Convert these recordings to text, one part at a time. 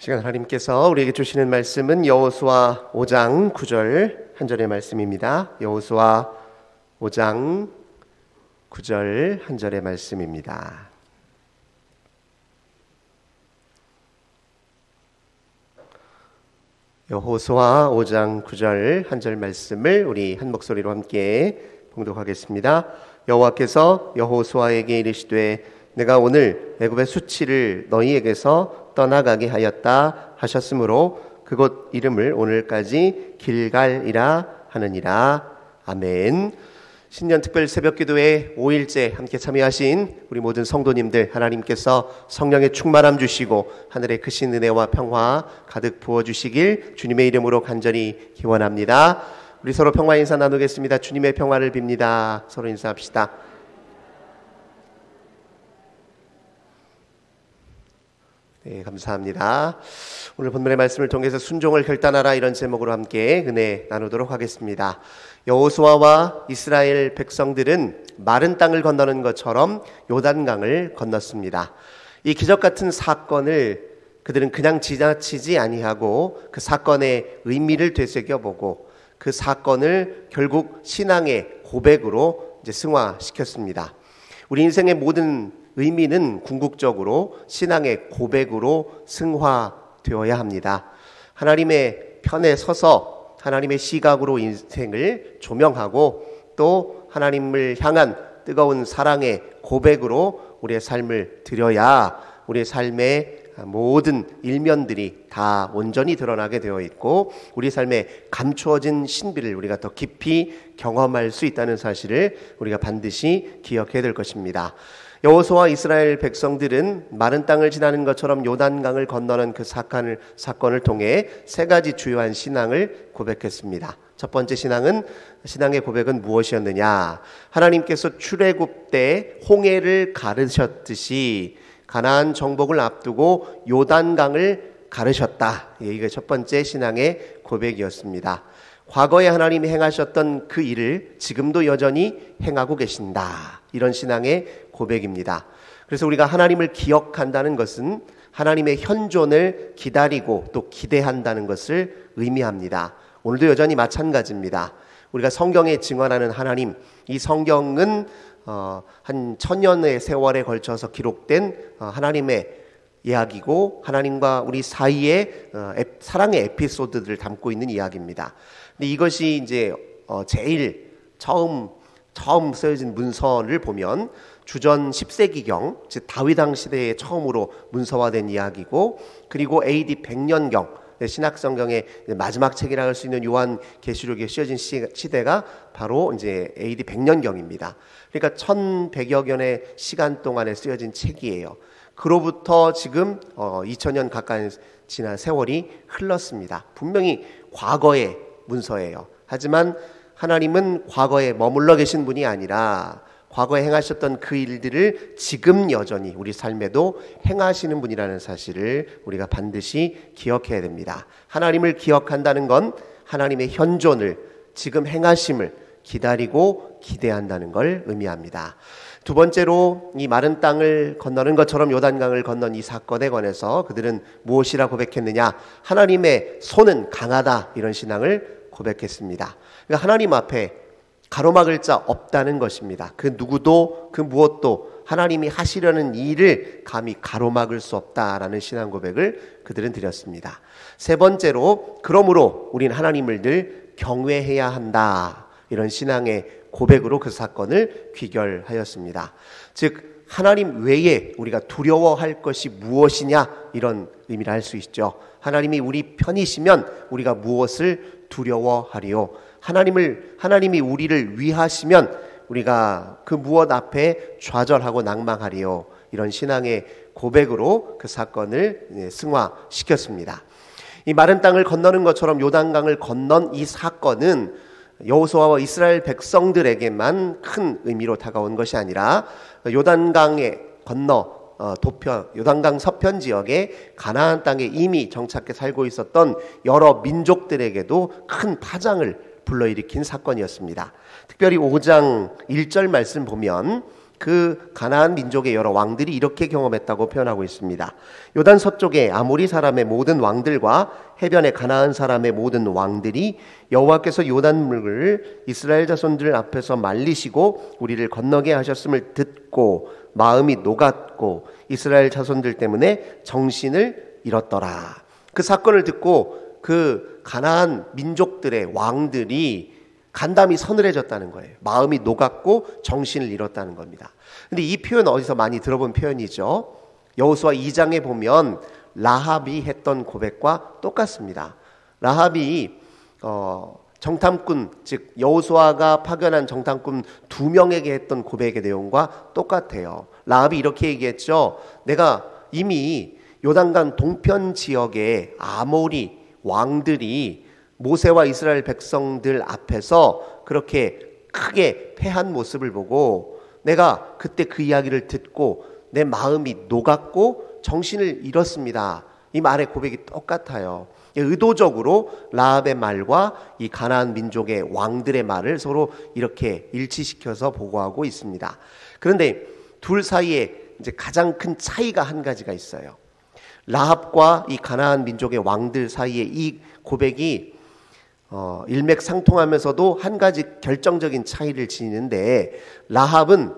시간 하나님께서 우리에게 주시는 말씀은 여호수아 5장 9절 한 절의 말씀입니다. 여호수아 5장 9절 한 절의 말씀입니다. 여호수아 5장 9절 한 절 말씀을 우리 한 목소리로 함께 봉독하겠습니다. 여호와께서 여호수아에게 이르시되 내가 오늘 애굽의 수치를 너희에게서 떠나가게 하였다 하셨으므로 그곳 이름을 오늘까지 길갈이라 하느니라. 아멘. 신년 특별 새벽기도에 5일째 함께 참여하신 우리 모든 성도님들, 하나님께서 성령의 충만함 주시고 하늘의 크신 은혜와 평화 가득 부어주시길 주님의 이름으로 간절히 기원합니다. 우리 서로 평화 인사 나누겠습니다. 주님의 평화를 빕니다. 서로 인사합시다. 네, 감사합니다. 오늘 본문의 말씀을 통해서 순종을 결단하라, 이런 제목으로 함께 은혜 나누도록 하겠습니다. 여호수아와 이스라엘 백성들은 마른 땅을 건너는 것처럼 요단강을 건넜습니다. 이 기적 같은 사건을 그들은 그냥 지나치지 아니하고 그 사건의 의미를 되새겨보고 그 사건을 결국 신앙의 고백으로 이제 승화시켰습니다. 우리 인생의 모든 의미는 궁극적으로 신앙의 고백으로 승화되어야 합니다. 하나님의 편에 서서 하나님의 시각으로 인생을 조명하고 또 하나님을 향한 뜨거운 사랑의 고백으로 우리의 삶을 드려야 우리의 삶의 모든 일면들이 다 온전히 드러나게 되어 있고 우리 삶에 감추어진 신비를 우리가 더 깊이 경험할 수 있다는 사실을 우리가 반드시 기억해야 될 것입니다. 여호수아와 이스라엘 백성들은 마른 땅을 지나는 것처럼 요단강을 건너는 그 사건을 통해 세 가지 주요한 신앙을 고백했습니다. 첫 번째 신앙의 고백은 무엇이었느냐? 하나님께서 출애굽 때 홍해를 가르셨듯이 가나안 정복을 앞두고 요단강을 가르셨다. 이게 첫 번째 신앙의 고백이었습니다. 과거에 하나님이 행하셨던 그 일을 지금도 여전히 행하고 계신다. 이런 신앙의 고백입니다. 그래서 우리가 하나님을 기억한다는 것은 하나님의 현존을 기다리고 또 기대한다는 것을 의미합니다. 오늘도 여전히 마찬가지입니다. 우리가 성경에 증언하는 하나님, 이 성경은 한 1000년의 세월에 걸쳐서 기록된 하나님의 이야기고 하나님과 우리 사이의 사랑의 에피소드들을 담고 있는 이야기입니다. 근데 이것이 이제 제일 처음 쓰여진 문서를 보면 주전 10세기경, 즉 다윗왕 시대에 처음으로 문서화된 이야기고, 그리고 AD 100년경, 신약성경의 마지막 책이라 할 수 있는 요한계시록에 쓰여진 시대가 바로 이제 AD 100년경입니다. 그러니까 1100여 년의 시간 동안에 쓰여진 책이에요. 그로부터 지금 2000년 가까이 지난 세월이 흘렀습니다. 분명히 과거의 문서예요. 하지만 하나님은 과거에 머물러 계신 분이 아니라 과거에 행하셨던 그 일들을 지금 여전히 우리 삶에도 행하시는 분이라는 사실을 우리가 반드시 기억해야 됩니다. 하나님을 기억한다는 건 하나님의 현존을, 지금 행하심을 기다리고 기대한다는 걸 의미합니다. 두 번째로 이 마른 땅을 건너는 것처럼 요단강을 건넌 이 사건에 관해서 그들은 무엇이라 고백했느냐? 하나님의 손은 강하다, 이런 신앙을 고백했습니다. 그러니까 하나님 앞에 가로막을 자 없다는 것입니다. 그 누구도 그 무엇도 하나님이 하시려는 일을 감히 가로막을 수 없다라는 신앙 고백을 그들은 드렸습니다. 세 번째로, 그러므로 우리는 하나님을 늘 경외해야 한다, 이런 신앙의 고백으로 그 사건을 귀결하였습니다. 즉 하나님 외에 우리가 두려워할 것이 무엇이냐, 이런 의미를 할 수 있죠. 하나님이 우리 편이시면 우리가 무엇을 두려워하리요? 하나님이 우리를 위하시면 우리가 그 무엇 앞에 좌절하고 낭망하리요? 이런 신앙의 고백으로 그 사건을 승화시켰습니다. 이 마른 땅을 건너는 것처럼 요단강을 건넌 이 사건은 여호수아와 이스라엘 백성들에게만 큰 의미로 다가온 것이 아니라 요단강에 건너 요단강 서편 지역에 가나안 땅에 이미 정착해 살고 있었던 여러 민족들에게도 큰 파장을 불러일으킨 사건이었습니다. 특별히 5장 1절 말씀 보면 그 가나안 민족의 여러 왕들이 이렇게 경험했다고 표현하고 있습니다. 요단 서쪽의 아모리 사람의 모든 왕들과 해변의 가나안 사람의 모든 왕들이 여호와께서 요단물을 이스라엘 자손들 앞에서 말리시고 우리를 건너게 하셨음을 듣고 마음이 녹았고 이스라엘 자손들 때문에 정신을 잃었더라. 그 사건을 듣고 그 가나안 민족들의 왕들이 간담이 서늘해졌다는 거예요. 마음이 녹았고 정신을 잃었다는 겁니다. 근데 이 표현 어디서 많이 들어본 표현이죠. 여호수아 2장에 보면 라합이 했던 고백과 똑같습니다. 라합이 정탐꾼, 즉 여호수아가 파견한 정탐꾼 2명에게 했던 고백의 내용과 똑같아요. 라합이 이렇게 얘기했죠. 내가 이미 요단강 동편 지역의 아모리 왕들이 모세와 이스라엘 백성들 앞에서 그렇게 크게 패한 모습을 보고 내가 그때 그 이야기를 듣고 내 마음이 녹았고 정신을 잃었습니다. 이 말의 고백이 똑같아요. 의도적으로 라합의 말과 이 가나안 민족의 왕들의 말을 서로 이렇게 일치시켜서 보고하고 있습니다. 그런데 둘 사이에 이제 가장 큰 차이가 한 가지가 있어요. 라합과 이 가나안 민족의 왕들 사이에 이 고백이 일맥상통하면서도 한 가지 결정적인 차이를 지니는데 라합은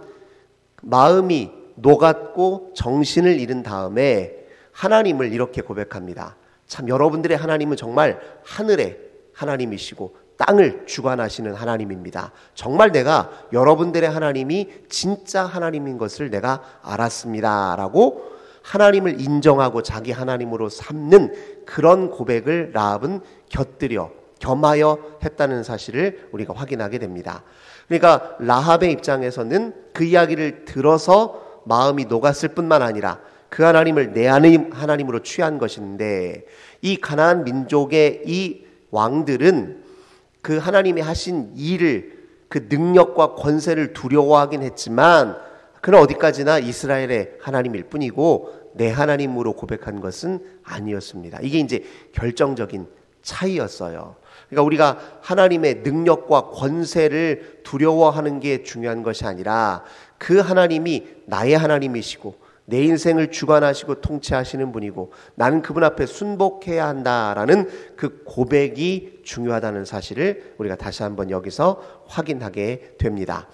마음이 녹았고 정신을 잃은 다음에 하나님을 이렇게 고백합니다. 참 여러분들의 하나님은 정말 하늘의 하나님이시고 땅을 주관하시는 하나님입니다. 정말 내가 여러분들의 하나님이 진짜 하나님인 것을 내가 알았습니다. 라고 하나님을 인정하고 자기 하나님으로 삼는 그런 고백을 라합은 곁들여 겸하여 했다는 사실을 우리가 확인하게 됩니다. 그러니까 라합의 입장에서는 그 이야기를 들어서 마음이 녹았을 뿐만 아니라 그 하나님을 내 하나님으로 취한 것인데 이 가나안 민족의 이 왕들은 그 하나님이 하신 일을 그 능력과 권세를 두려워하긴 했지만 그는 어디까지나 이스라엘의 하나님일 뿐이고 내 하나님으로 고백한 것은 아니었습니다. 이게 이제 결정적인 차이였어요. 그러니까 우리가 하나님의 능력과 권세를 두려워하는 게 중요한 것이 아니라 그 하나님이 나의 하나님이시고 내 인생을 주관하시고 통치하시는 분이고 나는 그분 앞에 순복해야 한다라는 그 고백이 중요하다는 사실을 우리가 다시 한번 여기서 확인하게 됩니다.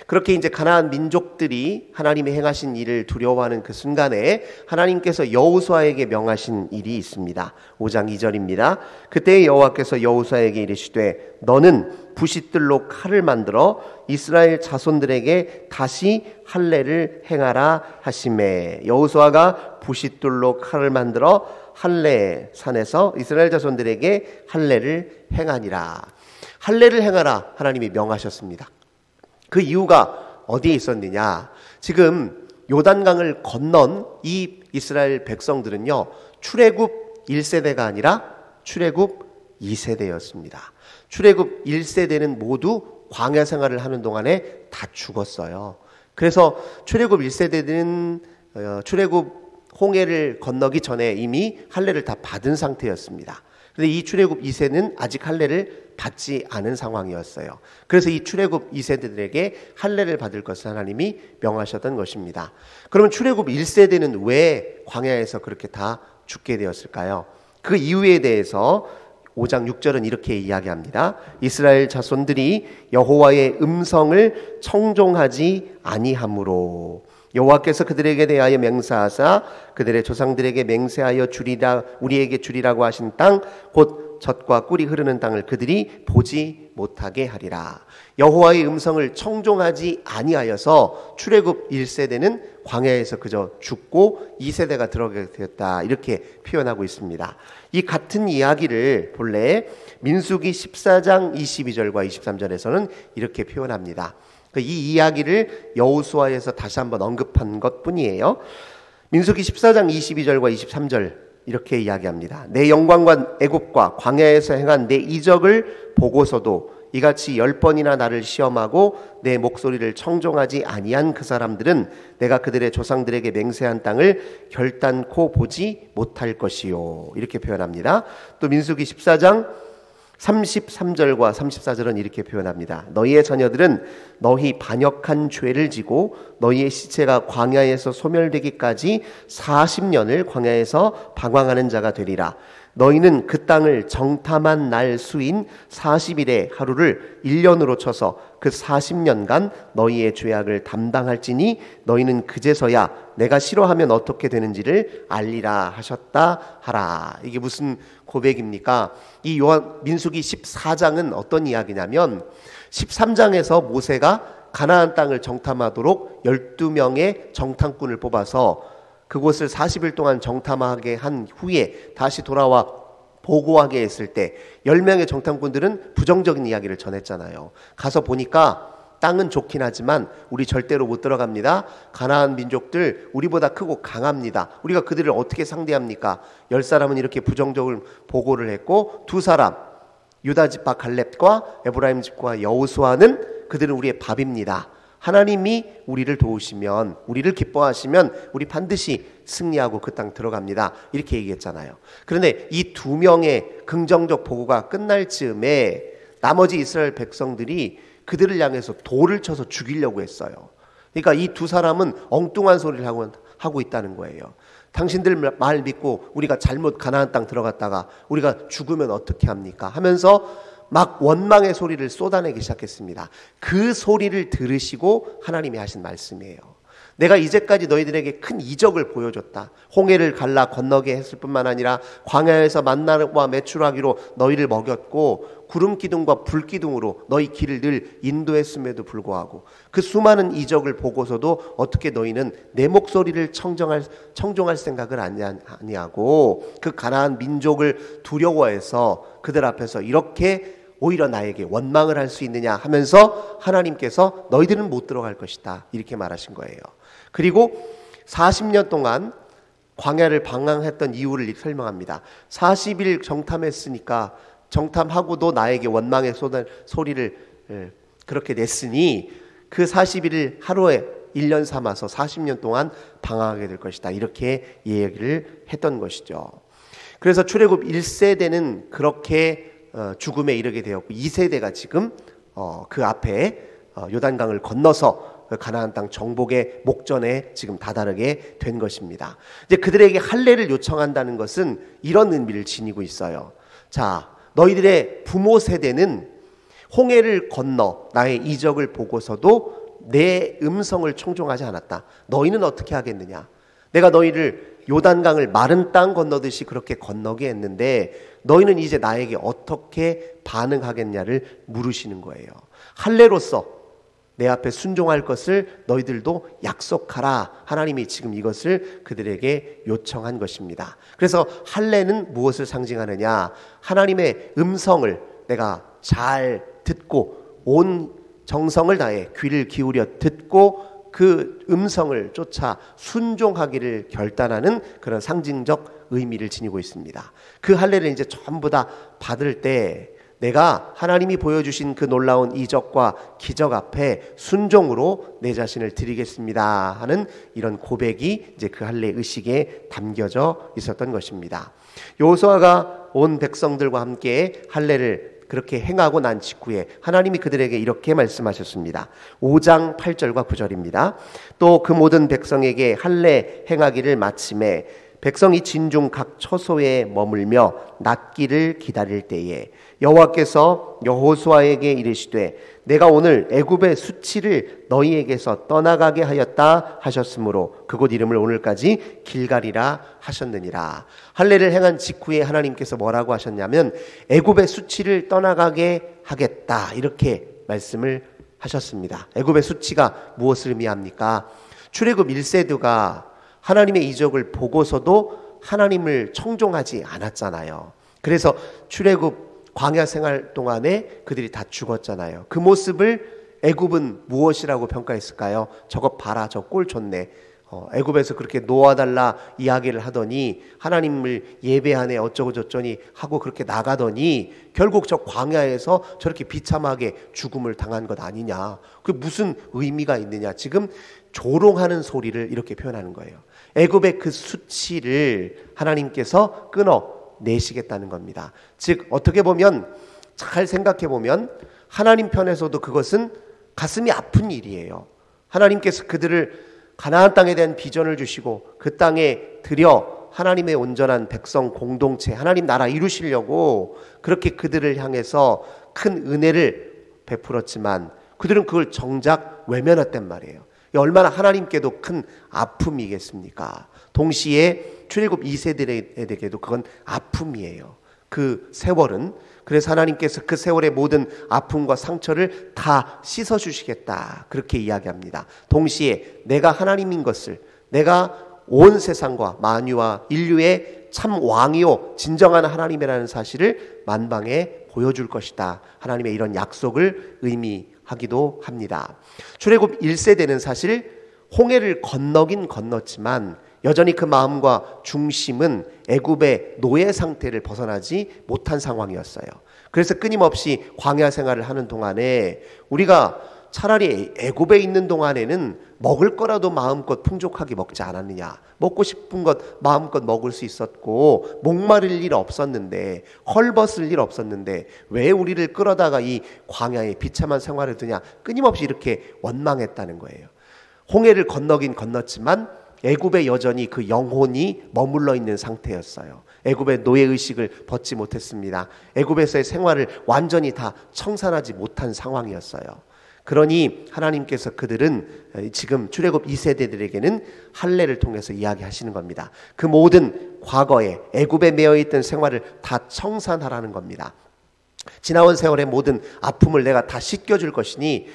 그렇게 이제 가나안 민족들이 하나님의 행하신 일을 두려워하는 그 순간에 하나님께서 여호수아에게 명하신 일이 있습니다. 5장 2절입니다. 그때 여호와께서 여호수아에게 이르시되 너는 부싯들로 칼을 만들어 이스라엘 자손들에게 다시 할례를 행하라 하시매. 여호수아가 부싯돌로 칼을 만들어 할례 산에서 이스라엘 자손들에게 할례를 행하니라. 할례를 행하라 하나님이 명하셨습니다. 그 이유가 어디에 있었느냐? 지금 요단강을 건넌 이 이스라엘 백성들은요, 출애굽 1세대가 아니라 출애굽 2세대였습니다. 출애굽 1세대는 모두 광야 생활을 하는 동안에 다 죽었어요. 그래서 출애굽 1세대는 출애굽 홍해를 건너기 전에 이미 할례를 다 받은 상태였습니다. 그런데 이 출애굽 2세는 아직 할례를 받지 않은 상황이었어요. 그래서 이 출애굽 2세대들에게 할례를 받을 것을 하나님이 명하셨던 것입니다. 그러면 출애굽 1세대는 왜 광야에서 그렇게 다 죽게 되었을까요? 그 이유에 대해서 5장 6절은 이렇게 이야기합니다. 이스라엘 자손들이 여호와의 음성을 청종하지 아니하므로 여호와께서 그들에게 대하여 맹세하사 그들의 조상들에게 맹세하여 주리라 우리에게 주리라고 하신 땅 곧 젖과 꿀이 흐르는 땅을 그들이 보지 못하게 하리라. 여호와의 음성을 청종하지 아니하여서 출애굽 1세대는 광야에서 그저 죽고 2세대가 들어가게 되었다. 이렇게 표현하고 있습니다. 이 같은 이야기를 본래 민수기 14장 22절과 23절에서는 이렇게 표현합니다. 이 이야기를 여호수아에서 다시 한번 언급한 것뿐이에요. 민수기 14장 22절과 23절 이렇게 이야기합니다. 내 영광과 애굽과 광야에서 행한 내 이적을 보고서도 이같이 10번이나 나를 시험하고 내 목소리를 청종하지 아니한 그 사람들은 내가 그들의 조상들에게 맹세한 땅을 결단코 보지 못할 것이요. 이렇게 표현합니다. 또 민수기 14장 33절과 34절은 이렇게 표현합니다. 너희의 자녀들은 너희 반역한 죄를 지고 너희의 시체가 광야에서 소멸되기까지 40년을 광야에서 방황하는 자가 되리라. 너희는 그 땅을 정탐한 날 수인 40일의 하루를 1년으로 쳐서 그 40년간 너희의 죄악을 담당할지니 너희는 그제서야 내가 싫어하면 어떻게 되는지를 알리라 하셨다 하라. 이게 무슨 고백입니까? 이 민수기 14장은 어떤 이야기냐면 13장에서 모세가 가나안 땅을 정탐하도록 12명의 정탐꾼을 뽑아서 그곳을 40일 동안 정탐하게 한 후에 다시 돌아와 보고하게 했을 때 10명의 정탐꾼들은 부정적인 이야기를 전했잖아요. 가서 보니까 땅은 좋긴 하지만 우리 절대로 못 들어갑니다. 가나안 민족들 우리보다 크고 강합니다. 우리가 그들을 어떻게 상대합니까? 10사람은 이렇게 부정적인 보고를 했고 2사람 유다 집파 갈렙과 에브라임 집파 여호수아는 그들은 우리의 밥입니다. 하나님이 우리를 도우시면, 우리를 기뻐하시면 우리 반드시 승리하고 그 땅 들어갑니다. 이렇게 얘기했잖아요. 그런데 이 2명의 긍정적 보고가 끝날 즈음에 나머지 이스라엘 백성들이 그들을 향해서 돌을 쳐서 죽이려고 했어요. 그러니까 이 2사람은 엉뚱한 소리를 하고 있다는 거예요. 당신들 말 믿고 우리가 잘못 가나안 땅 들어갔다가 우리가 죽으면 어떻게 합니까? 하면서 막 원망의 소리를 쏟아내기 시작했습니다. 그 소리를 들으시고 하나님이 하신 말씀이에요. 내가 이제까지 너희들에게 큰 이적을 보여줬다. 홍해를 갈라 건너게 했을 뿐만 아니라 광야에서 만나와 메추라기로 너희를 먹였고 구름 기둥과 불 기둥으로 너희 길을 늘 인도했음에도 불구하고 그 수많은 이적을 보고서도 어떻게 너희는 내 목소리를 청종할 생각을 아니하고 그 가나안 민족을 두려워해서 그들 앞에서 이렇게 오히려 나에게 원망을 할 수 있느냐 하면서 하나님께서 너희들은 못 들어갈 것이다 이렇게 말하신 거예요. 그리고 40년 동안 광야를 방황했던 이유를 설명합니다. 40일 정탐했으니까 정탐하고도 나에게 원망의 소리를 그렇게 냈으니 그 40일을 하루에 1년 삼아서 40년 동안 방황하게 될 것이다 이렇게 얘기를 했던 것이죠. 그래서 출애굽 1세대는 그렇게 죽음에 이르게 되었고 2세대가 지금 그 앞에 요단강을 건너서 가나안 땅 정복의 목전에 지금 다다르게 된 것입니다. 이제 그들에게 할례를 요청한다는 것은 이런 의미를 지니고 있어요. 자, 너희들의 부모 세대는 홍해를 건너 나의 이적을 보고서도 내 음성을 청종하지 않았다. 너희는 어떻게 하겠느냐? 내가 너희를 요단강을 마른 땅 건너듯이 그렇게 건너게 했는데 너희는 이제 나에게 어떻게 반응하겠냐를 물으시는 거예요. 할례로서 내 앞에 순종할 것을 너희들도 약속하라. 하나님이 지금 이것을 그들에게 요청한 것입니다. 그래서 할례는 무엇을 상징하느냐? 하나님의 음성을 내가 잘 듣고 온 정성을 다해 귀를 기울여 듣고 그 음성을 쫓아 순종하기를 결단하는 그런 상징적 의미를 지니고 있습니다. 그 할례를 이제 전부 다 받을 때 내가 하나님이 보여주신 그 놀라운 이적과 기적 앞에 순종으로 내 자신을 드리겠습니다 하는 이런 고백이 이제 그 할례 의식에 담겨져 있었던 것입니다. 여호수아가 온 백성들과 함께 할례를 그렇게 행하고 난 직후에 하나님이 그들에게 이렇게 말씀하셨습니다. 5장 8절과 9절입니다. 또 그 모든 백성에게 할례 행하기를 마침에 백성이 진중 각 처소에 머물며 낫기를 기다릴 때에 여호와께서 여호수아에게 이르시되 내가 오늘 애굽의 수치를 너희에게서 떠나가게 하였다 하셨으므로 그곳 이름을 오늘까지 길갈이라 하셨느니라. 할례를 행한 직후에 하나님께서 뭐라고 하셨냐면 애굽의 수치를 떠나가게 하겠다 이렇게 말씀을 하셨습니다. 애굽의 수치가 무엇을 의미합니까? 출애굽 1세대가 하나님의 이적을 보고서도 하나님을 청종하지 않았잖아요. 그래서 출애굽 광야 생활 동안에 그들이 다 죽었잖아요. 그 모습을 애굽은 무엇이라고 평가했을까요? 저거 봐라, 저 꼴 좋네. 애굽에서 그렇게 놓아달라 이야기를 하더니 하나님을 예배하네 어쩌고 저쩌니 하고 그렇게 나가더니 결국 저 광야에서 저렇게 비참하게 죽음을 당한 것 아니냐. 그게 무슨 의미가 있느냐. 지금 조롱하는 소리를 이렇게 표현하는 거예요. 애굽의 그 수치를 하나님께서 끊어내시겠다는 겁니다. 즉 어떻게 보면 잘 생각해 보면 하나님 편에서도 그것은 가슴이 아픈 일이에요. 하나님께서 그들을 가나안 땅에 대한 비전을 주시고 그 땅에 들여 하나님의 온전한 백성 공동체, 하나님 나라 이루시려고 그렇게 그들을 향해서 큰 은혜를 베풀었지만 그들은 그걸 정작 외면했단 말이에요. 얼마나 하나님께도 큰 아픔이겠습니까? 동시에 출애굽 2세들에게도 그건 아픔이에요. 그 세월은. 그래서 하나님께서 그 세월의 모든 아픔과 상처를 다 씻어주시겠다, 그렇게 이야기합니다. 동시에 내가 하나님인 것을, 내가 온 세상과 만유와 인류의 참 왕이요 진정한 하나님이라는 사실을 만방에 보여줄 것이다, 하나님의 이런 약속을 의미하기도 합니다. 출애굽 1세대는 사실 홍해를 건너긴 건넜지만 여전히 그 마음과 중심은 애굽의 노예 상태를 벗어나지 못한 상황이었어요. 그래서 끊임없이 광야 생활을 하는 동안에 우리가 차라리 애굽에 있는 동안에는 먹을 거라도 마음껏 풍족하게 먹지 않았느냐, 먹고 싶은 것 마음껏 먹을 수 있었고 목마를 일 없었는데, 헐벗을 일 없었는데 왜 우리를 끌어다가 이 광야의 비참한 생활을 두냐, 끊임없이 이렇게 원망했다는 거예요. 홍해를 건너긴 건넜지만 애굽에 여전히 그 영혼이 머물러 있는 상태였어요. 애굽의 노예의식을 벗지 못했습니다. 애굽에서의 생활을 완전히 다 청산하지 못한 상황이었어요. 그러니 하나님께서 그들은 지금 출애굽 2세대들에게는 할례를 통해서 이야기하시는 겁니다. 그 모든 과거에 애굽에 매여있던 생활을 다 청산하라는 겁니다. 지나온 세월의 모든 아픔을 내가 다 씻겨줄 것이니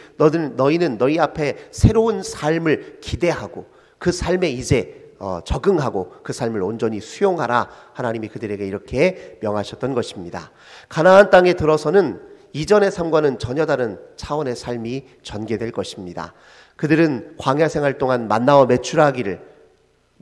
너희는 너희 앞에 새로운 삶을 기대하고 그 삶에 이제 적응하고 그 삶을 온전히 수용하라, 하나님이 그들에게 이렇게 명하셨던 것입니다. 가나안 땅에 들어서는 이전의 삶과는 전혀 다른 차원의 삶이 전개될 것입니다. 그들은 광야 생활 동안 만나와 메추라기를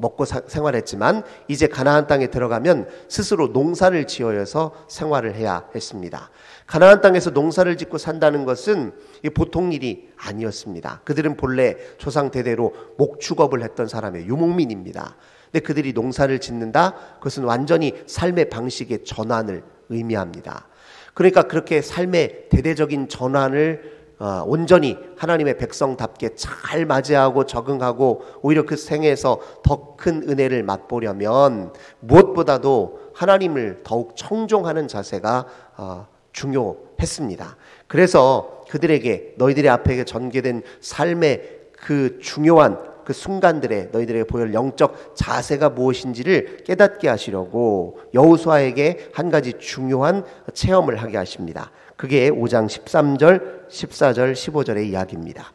먹고 생활했지만 이제 가나안 땅에 들어가면 스스로 농사를 지어서 생활을 해야 했습니다. 가나안 땅에서 농사를 짓고 산다는 것은 보통 일이 아니었습니다. 그들은 본래 조상 대대로 목축업을 했던 사람의 유목민입니다. 근데 그들이 농사를 짓는다? 그것은 완전히 삶의 방식의 전환을 의미합니다. 그러니까 그렇게 삶의 대대적인 전환을 온전히 하나님의 백성답게 잘 맞이하고 적응하고 오히려 그 생에서 더 큰 은혜를 맛보려면 무엇보다도 하나님을 더욱 청종하는 자세가 중요했습니다. 그래서 그들에게 너희들의 앞에 전개된 삶의 그 중요한 그 순간들에 너희들에게 보일 영적 자세가 무엇인지를 깨닫게 하시려고 여호수아에게 한 가지 중요한 체험을 하게 하십니다. 그게 5장 13절, 14절, 15절의 이야기입니다.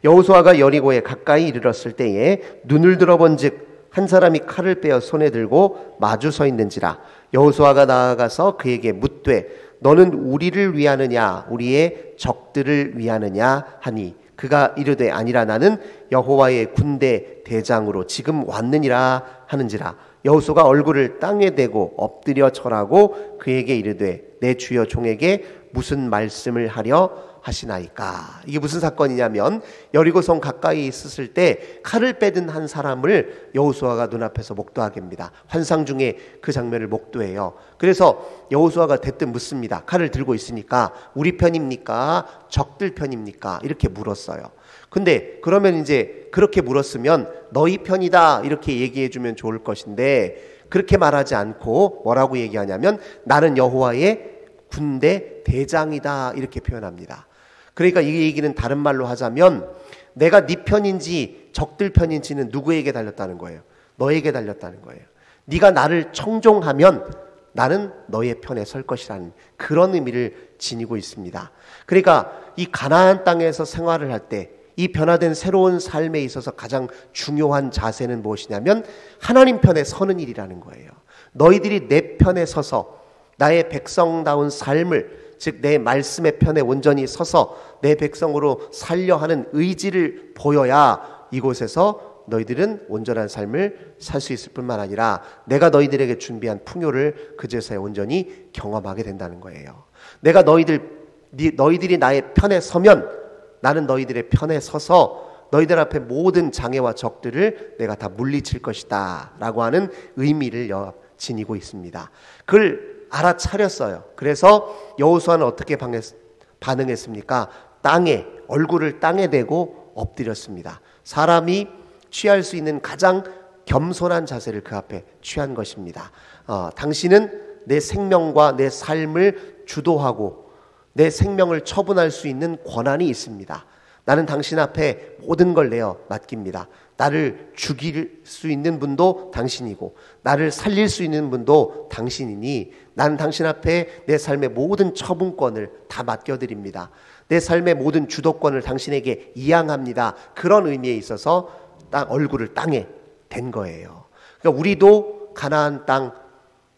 여호수아가 여리고에 가까이 이르렀을 때에 눈을 들어본즉 한 사람이 칼을 빼어 손에 들고 마주 서 있는지라. 여호수아가 나아가서 그에게 묻되 너는 우리를 위하느냐 우리의 적들을 위하느냐 하니 그가 이르되 아니라 나는 여호와의 군대 대장으로 지금 왔느니라 하는지라. 여호수아가 얼굴을 땅에 대고 엎드려 절하고 그에게 이르되 내 주여 종에게 무슨 말씀을 하려 하시나이까. 이게 무슨 사건이냐면 여리고성 가까이 있었을 때 칼을 빼든 한 사람을 여호수아가 눈앞에서 목도하게 합니다. 환상 중에 그 장면을 목도해요. 그래서 여호수아가 대뜸 묻습니다. 칼을 들고 있으니까 우리 편입니까? 적들 편입니까? 이렇게 물었어요. 근데 그러면 이제 그렇게 물었으면 너희 편이다 이렇게 얘기해 주면 좋을 것인데 그렇게 말하지 않고 뭐라고 얘기하냐면 나는 여호와의 군대 대장이다 이렇게 표현합니다. 그러니까 이 얘기는 다른 말로 하자면 내가 네 편인지 적들 편인지는 누구에게 달렸다는 거예요? 너에게 달렸다는 거예요. 네가 나를 청종하면 나는 너의 편에 설 것이라는 그런 의미를 지니고 있습니다. 그러니까 이 가나안 땅에서 생활을 할 때 이 변화된 새로운 삶에 있어서 가장 중요한 자세는 무엇이냐면 하나님 편에 서는 일이라는 거예요. 너희들이 내 편에 서서 나의 백성다운 삶을, 즉 내 말씀의 편에 온전히 서서 내 백성으로 살려 하는 의지를 보여야 이곳에서 너희들은 온전한 삶을 살 수 있을 뿐만 아니라 내가 너희들에게 준비한 풍요를 그제서야 온전히 경험하게 된다는 거예요. 내가 너희들이 나의 편에 서면 나는 너희들의 편에 서서 너희들 앞에 모든 장애와 적들을 내가 다 물리칠 것이다 라고 하는 의미를 지니고 있습니다. 그걸 알아차렸어요. 그래서 여호수아는 어떻게 반응했습니까? 얼굴을 땅에 대고 엎드렸습니다. 사람이 취할 수 있는 가장 겸손한 자세를 그 앞에 취한 것입니다. 당신은 내 생명과 내 삶을 주도하고 내 생명을 처분할 수 있는 권한이 있습니다. 나는 당신 앞에 모든 걸 내어 맡깁니다. 나를 죽일 수 있는 분도 당신이고 나를 살릴 수 있는 분도 당신이니 나는 당신 앞에 내 삶의 모든 처분권을 다 맡겨드립니다. 내 삶의 모든 주도권을 당신에게 이양합니다. 그런 의미에 있어서 얼굴을 땅에 댄 거예요. 그러니까 우리도 가나안 땅,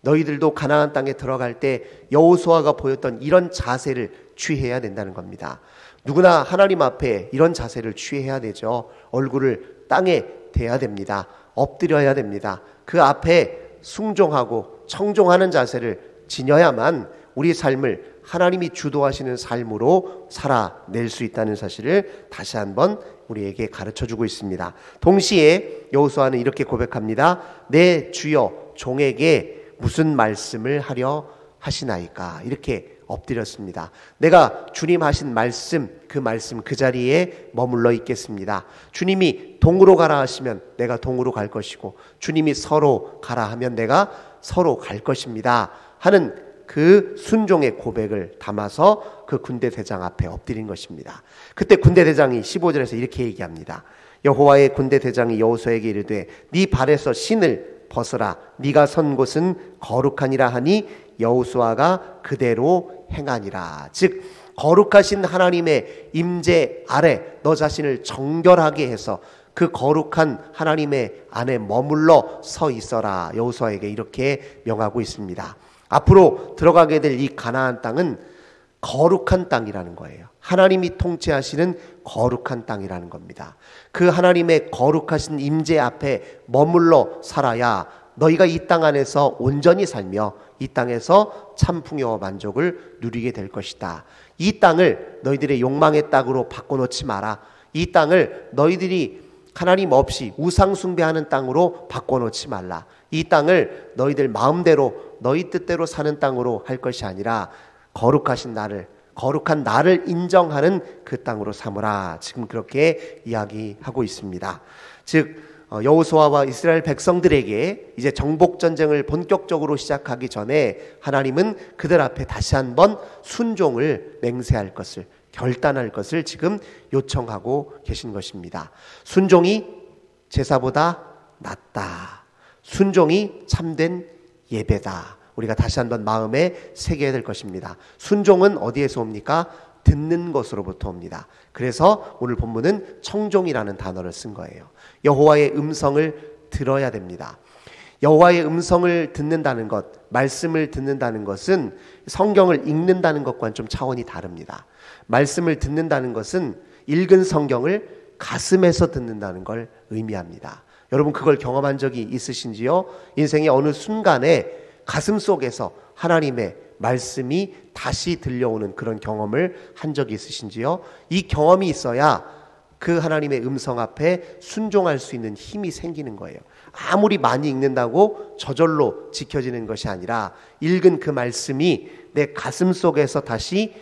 너희들도 가나안 땅에 들어갈 때 여호수아가 보였던 이런 자세를 취해야 된다는 겁니다. 누구나 하나님 앞에 이런 자세를 취해야 되죠. 얼굴을 땅에 대야 됩니다. 엎드려야 됩니다. 그 앞에 숭종하고 청종하는 자세를 지녀야만 우리 삶을 하나님이 주도하시는 삶으로 살아낼 수 있다는 사실을 다시 한번 우리에게 가르쳐주고 있습니다. 동시에 여호수아는 이렇게 고백합니다. 내 주여 종에게 무슨 말씀을 하려 하시나이까. 이렇게 엎드렸습니다. 내가 주님 하신 말씀 그 자리에 머물러 있겠습니다. 주님이 동으로 가라 하시면 내가 동으로 갈 것이고 주님이 서로 가라 하면 내가 서로 갈 것입니다 하는 그 순종의 고백을 담아서 그 군대 대장 앞에 엎드린 것입니다. 그때 군대 대장이 15절에서 이렇게 얘기합니다. 여호와의 군대 대장이 여호수아에게 이르되 네 발에서 신을 벗으라. 네가 선 곳은 거룩하니라 하니 여호수아가 그대로 행하니라. 즉 거룩하신 하나님의 임재 아래 너 자신을 정결하게 해서 그 거룩한 하나님의 안에 머물러 서 있어라. 여호수아에게 이렇게 명하고 있습니다. 앞으로 들어가게 될 이 가나안 땅은 거룩한 땅이라는 거예요. 하나님이 통치하시는 거룩한 땅이라는 겁니다. 그 하나님의 거룩하신 임재 앞에 머물러 살아야 너희가 이 땅 안에서 온전히 살며 이 땅에서 참 풍요와 만족을 누리게 될 것이다. 이 땅을 너희들의 욕망의 땅으로 바꿔놓지 마라. 이 땅을 너희들이 하나님 없이 우상 숭배하는 땅으로 바꿔놓지 말라. 이 땅을 너희들 마음대로 너희 뜻대로 사는 땅으로 할 것이 아니라 거룩한 나를 인정하는 그 땅으로 삼으라. 지금 그렇게 이야기하고 있습니다. 즉 여호수아와 이스라엘 백성들에게 이제 정복 전쟁을 본격적으로 시작하기 전에 하나님은 그들 앞에 다시 한번 순종을 맹세할 것을, 결단할 것을 지금 요청하고 계신 것입니다. 순종이 제사보다 낫다. 순종이 참된 예배다. 우리가 다시 한번 마음에 새겨야 될 것입니다. 순종은 어디에서 옵니까? 듣는 것으로부터 옵니다. 그래서 오늘 본문은 청종이라는 단어를 쓴 거예요. 여호와의 음성을 들어야 됩니다. 여호와의 음성을 듣는다는 것, 말씀을 듣는다는 것은 성경을 읽는다는 것과는 좀 차원이 다릅니다. 말씀을 듣는다는 것은 읽은 성경을 가슴에서 듣는다는 걸 의미합니다. 여러분 그걸 경험한 적이 있으신지요? 인생의 어느 순간에 가슴 속에서 하나님의 말씀이 다시 들려오는 그런 경험을 한 적이 있으신지요? 이 경험이 있어야 그 하나님의 음성 앞에 순종할 수 있는 힘이 생기는 거예요. 아무리 많이 읽는다고 저절로 지켜지는 것이 아니라 읽은 그 말씀이 내 가슴 속에서 다시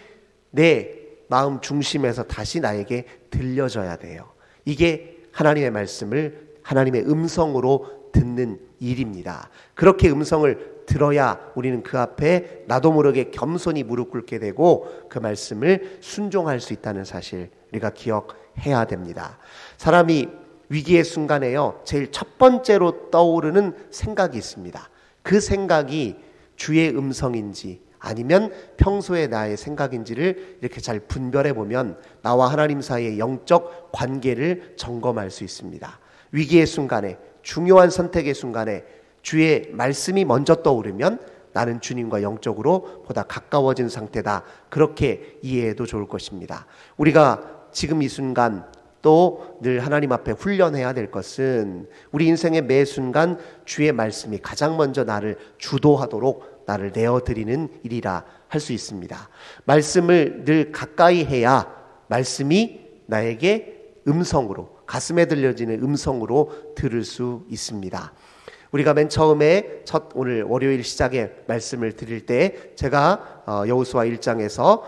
내 마음 중심에서 다시 나에게 들려져야 돼요. 이게 하나님의 말씀을 하나님의 음성으로 듣는 일입니다. 그렇게 음성을 들어야 우리는 그 앞에 나도 모르게 겸손히 무릎 꿇게 되고 그 말씀을 순종할 수 있다는 사실 우리가 기억해야 됩니다. 사람이 위기의 순간에요, 제일 첫 번째로 떠오르는 생각이 있습니다. 그 생각이 주의 음성인지 아니면 평소의 나의 생각인지를 이렇게 잘 분별해 보면 나와 하나님 사이의 영적 관계를 점검할 수 있습니다. 위기의 순간에, 중요한 선택의 순간에 주의 말씀이 먼저 떠오르면 나는 주님과 영적으로 보다 가까워진 상태다. 그렇게 이해해도 좋을 것입니다. 우리가 지금 이 순간 또 늘 하나님 앞에 훈련해야 될 것은 우리 인생의 매 순간 주의 말씀이 가장 먼저 나를 주도하도록 나를 내어드리는 일이라 할 수 있습니다. 말씀을 늘 가까이 해야 말씀이 나에게 음성으로, 가슴에 들려지는 음성으로 들을 수 있습니다. 우리가 맨 처음에 오늘 월요일 시작에 말씀을 드릴 때 제가 여호수아 1장에서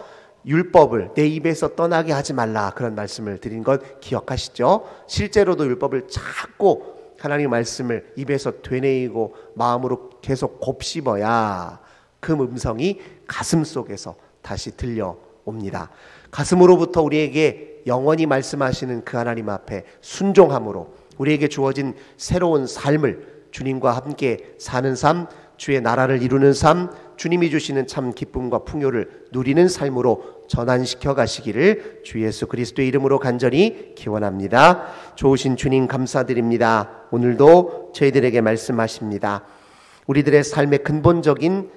율법을 내 입에서 떠나게 하지 말라 그런 말씀을 드린 것 기억하시죠? 실제로도 율법을 자꾸 하나님 말씀을 입에서 되뇌이고 마음으로 계속 곱씹어야 그 음성이 가슴 속에서 다시 들려옵니다. 가슴으로부터 우리에게 영원히 말씀하시는 그 하나님 앞에 순종함으로 우리에게 주어진 새로운 삶을 주님과 함께 사는 삶, 주의 나라를 이루는 삶, 주님이 주시는 참 기쁨과 풍요를 누리는 삶으로 전환시켜 가시기를 주 예수 그리스도의 이름으로 간절히 기원합니다. 좋으신 주님 감사드립니다. 오늘도 저희들에게 말씀하십니다. 우리들의 삶의 근본적인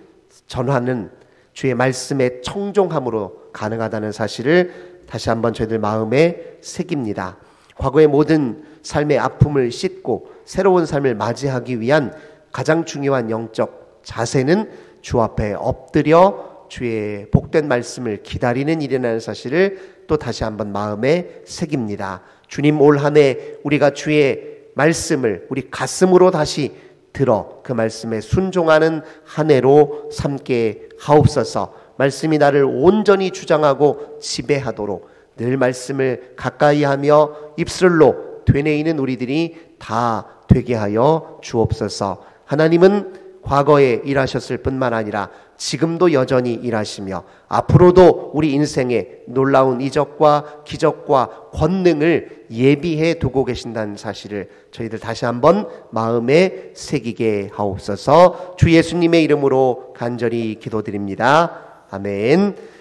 전환은 주의 말씀에 청종함으로 가능하다는 사실을 다시 한번 저희들 마음에 새깁니다. 과거의 모든 삶의 아픔을 씻고 새로운 삶을 맞이하기 위한 가장 중요한 영적 자세는 주 앞에 엎드려 주의 복된 말씀을 기다리는 일이라는 사실을 또 다시 한번 마음에 새깁니다. 주님, 올 한 해 우리가 주의 말씀을 우리 가슴으로 다시 들어 그 말씀에 순종하는 한 해로 삼게 하옵소서. 말씀이 나를 온전히 주장하고 지배하도록 늘 말씀을 가까이 하며 입술로 되뇌이는 우리들이 다 되게 하여 주옵소서. 하나님은 과거에 일하셨을 뿐만 아니라 지금도 여전히 일하시며 앞으로도 우리 인생에 놀라운 이적과 기적과 권능을 예비해 두고 계신다는 사실을 저희들 다시 한번 마음에 새기게 하옵소서. 주 예수님의 이름으로 간절히 기도드립니다. 아멘.